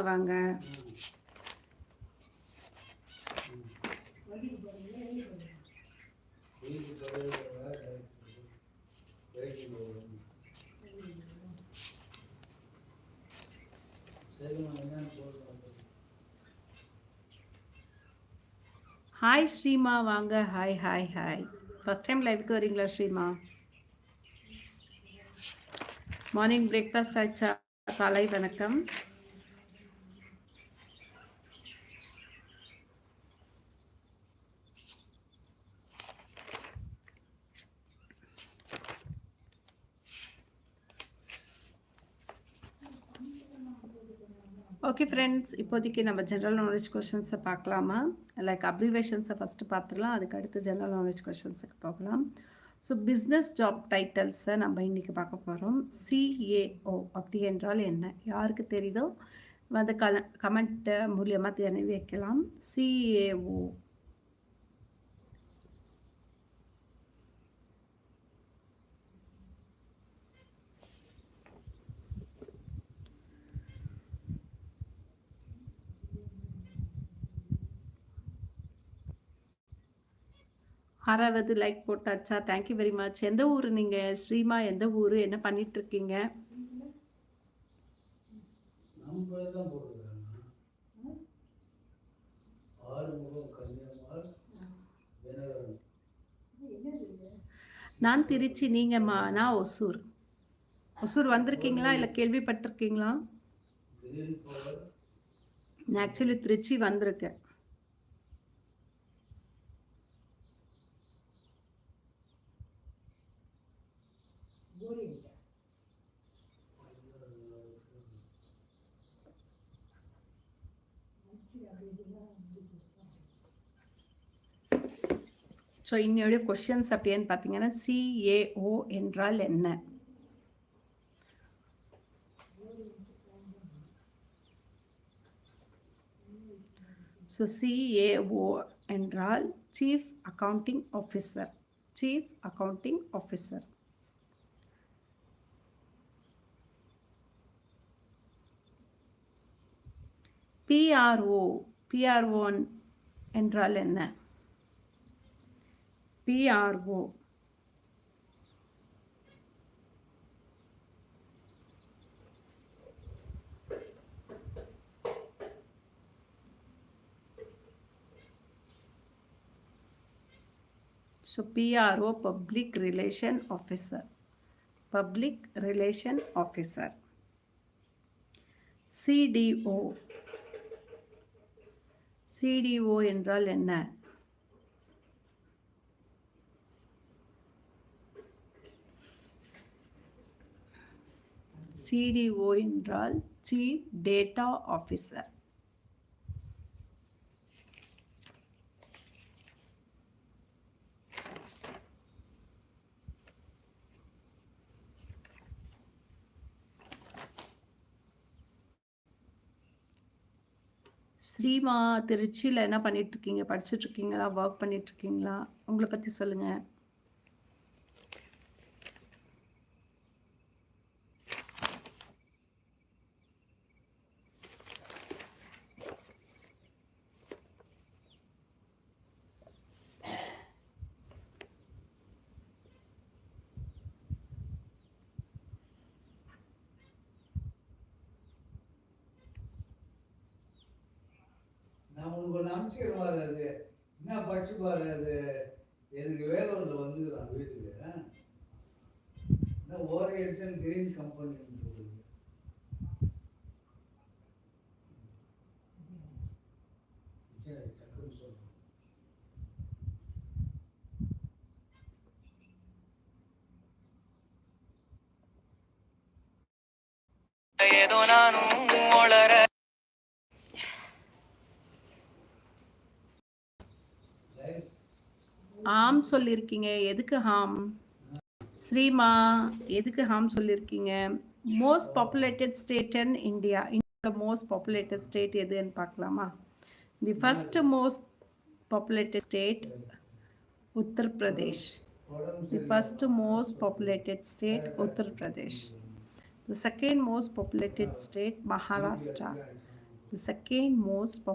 வாங்க. ஹாய் ஸ்ரீமா, வாங்க. Hi hi hi. First time லைவுக்கு வரீங்களா ஸ்ரீமா? மார்னிங் பிரேக்ஃபாஸ்ட் ஆச்சா? காலை வணக்கம். ஓகே ஃப்ரெண்ட்ஸ், இப்போதைக்கு நம்ம ஜென்ரல் நாலேஜ் கொஷின்ஸை பார்க்கலாமா? லைக் அப்ரிவேஷன்ஸை ஃபஸ்ட்டு பார்த்துடலாம், அதுக்கு அடுத்து ஜென்ரல் நாலேஜ் கொஷின்ஸுக்கு போகலாம். ஸோ பிஸ்னஸ் ஜாப் டைட்டில்ஸை நம்ம இன்றைக்கி பார்க்க போகிறோம். சிஏஓ அப்படி என்றால் என்ன? யாருக்கு தெரியுதோ வந்து கமெண்ட் மூலியமாக தெரிவி வைக்கலாம். சிஏஓ ஆறாவது லைக் போட்டாச்சா? Thank you very much. எந்த ஊர் நீங்கள் ஸ்ரீமா? எந்த ஊர்? என்ன பண்ணிகிட்ருக்கீங்க? நான் திருச்சி. நீங்கம்மா? நான் ஒசூர். ஒசூர் வந்திருக்கீங்களா இல்லை கேள்விப்பட்டிருக்கீங்களா? நான் ஆக்சுவலி திருச்சி வந்திருக்கேன். ஸோ இன்னையோட கொஷின்ஸ் அப்படின்னு பார்த்தீங்கன்னா, சிஏஓ என்றால் என்ன? ஸோ சிஏஓ என்றால் chief accounting officer. Chief accounting officer. PRO. PRO என்றால் என்ன? PRO so PRO public relation officer. Public relation officer. CDO. CDO என்றால் என்ன? CDO என்றால் Chief Data Officer. ஸ்ரீமா, திருச்சியில் என்ன பண்ணிகிட்ருக்கீங்க? படிச்சுட்ருக்கீங்களா? ஒர்க் பண்ணிகிட்ருக்கீங்களா? உங்களை பற்றி சொல்லுங்கள். அனுப்பிச்சிக்கிற மாதிரி அது என்ன படிச்சு பாரு. அது எனக்கு வேலூரில் வந்துக்கிறான் வீட்டுக்கு. ஓரியன்டல் கிரீன் கம்பெனி ஏதோ நானும் ஆம் சொல்லியிருக்கீங்க. எதுக்கு ஹாம்? ஸ்ரீமா, எதுக்கு ஹாம் சொல்லியிருக்கீங்க? Most populated state in India. இந்த மோஸ்ட் பாப்புலேட்டட் ஸ்டேட் எதுன்னு பார்க்கலாமா? The first most populated state Uttar Pradesh. The first most populated state Uttar Pradesh. The second most populated state Maharashtra. the second most